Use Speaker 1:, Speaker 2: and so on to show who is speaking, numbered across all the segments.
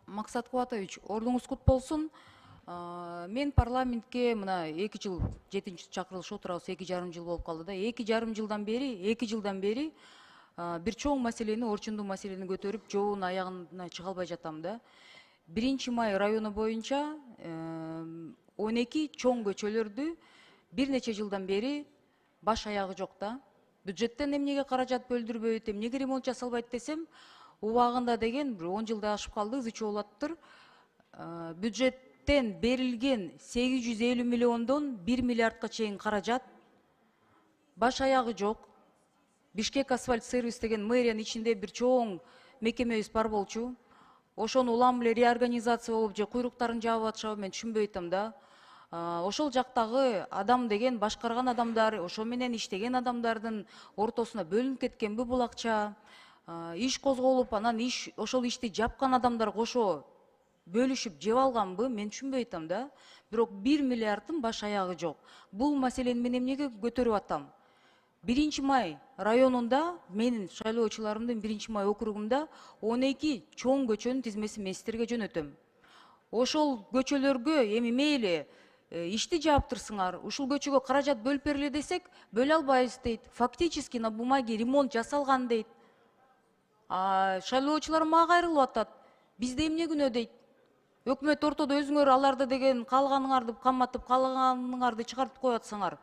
Speaker 1: Максат Кубатович, ордуңуз кут болсун. Мен парламентке мына 2 жыл 7-чи чакырылышта отурабыз, 2,5 жыл болуп калды да. 2 жылдан бери бир чоң маселени, орчундуу маселени көтөрүп, жообун аягына чыга албай жатам да. 1 Май району боюнча 12 чоң көчөлөрдү бир нече жылдан бери баш аягы жок да. Бюджеттен эмнеге каражат бөлдүрбөйт, эмнеге ремонт жасалбайт десем, убагында деген бир 10 жылдай ашып калды, ызы чуу болуптур. Бюджеттен берилген 850 миллиондон 1 миллиардка чейин каражат баш аягы жок. Бишкек асфальт сервис деген мэриянын ичинде бир чоң мекемебиз бар болчу. Ошону улам эле реорганизация болуп же куйруктарын жаап атышабы, мен түшүнбөй атам да. Ошол жактагы адам деген башкарган адамдар, ошо менен иштеген адамдардын ортосуна бөлүнүп кеткенби бул акча? Иш козголуп, анан ошол ишти жапкан адамдар кошо бөлүшүп жеп алганбы? Мен түшүнбөй атам да. Бирок 1 миллиарддын баш аягы жок. Бул маселени мен эмнеге көтөрүп атам? 1 Май районунда, менин шайлоочуларымдын 1 Май округунда 12 чоң көчөнүн тизмесин мен сиздерге жөнөтөм. Ошол көчөлөргө эми мейли ишти жааптырсыңар, ушул көчөгө каражат бөлүп бериле десек, бөлө албайбыз дейт. Фактически на бумаге ремонт жасалган дейт. Шайлоочулар мага кайрылып атат. Бизде эмне күнөө дейт. Өкмөт ортодо өзүңөр аларды деген каалаганыңарды каматып, каалаганыңарды чыгартып коюп атсаңар.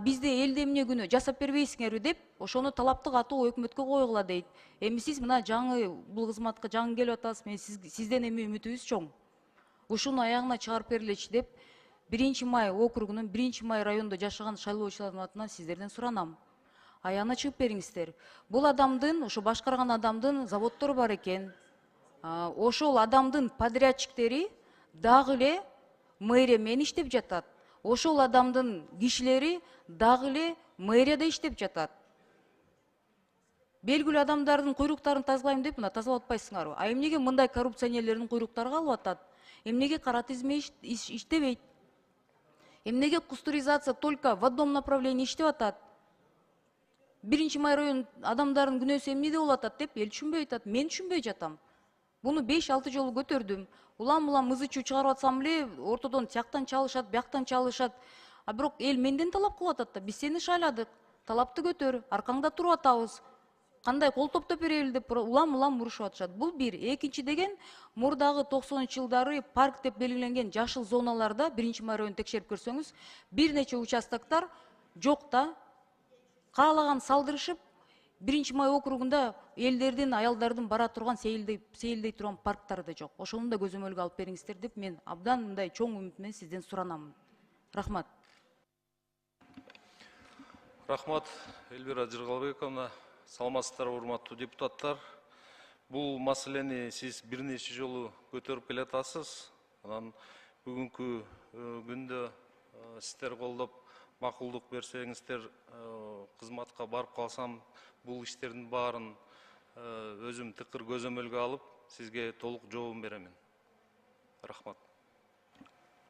Speaker 1: Бизде элде эмне күнөө, жасап бербейсиңерби деп, ошону талапты катуу өкмөткө койгула дейт. Эми сиз мына жаңы бул кызматка жаңы келип атасыз, мен сизден эми үмүтүбүз чоң. Ушуну аягына чыгарып берилечи деп 1 Май округунун 1 Май районунда жашаган шайлоочулардын атынан сиздерден суранам. Аягына чыгып бериңиздер. Бул адамдын, ошо башкарган адамдын заводдору бар экен. Ошол адамдын подрядчиктери дагы эле мэрия менен иштеп жатат. Ошол адамдын кишилери дагы эле мэрияда иштеп жатат. Белгилүү адамдардын куйруктарын тазалайм деп мына тазалап атпайсыңарбы? Эмнеге мындай коррупционерлердин куйруктары калып атат? Эмнеге кара тизме иштебейт? Эмнеге кустуризация только в одном направлении иштеп атат? 1 Май район адамдардын күнөөсү эмнеде болуп атат деп эл түшүнбөй атат. Мен түшүнбөй жатам. Буну 5-6 жолу көтөрдүм. Улам ызы чуу чыгарып атсам эле ортодон тияктан чалышат, бияктан чалышат. Бирок эл менден талап кылып атат да. Биз сени шайладык. Талапты көтөр, аркаңда туруп атабыз. Кандай кол топтоп берели деп улам урушуп атышат. Бул бир. Экинчи деген, мурдагы 90-жылдары парк деп белгиленген жашыл зоналарда 1 Май районун текшерип көрсөңүз, бир нече участоктор жок да. Каалаган салдырышып, 1 Май округунда элдердин, аялдардын бара турган, сейилдей турган парктары да жок. Ошону да көзөмөлгө алып бериңиздер деп мен абдан мындай чоң үмүт менен сизден суранам. Рахмат.
Speaker 2: Рахмат, Эльвира Жыргалбековна. Саламатсыздарбы, урматтуу депутаттар. Бул маселени сиз бир нече жолу көтөрүп келатасыз. Анан бүгүнкү күндө сиздер колдоп макулдук берсеңиздер, кызматка барып калсам, бул иштердин баарын өзүм тыкыр көзөмөлгө алып, сизге толук жообун беремин. Рахмат.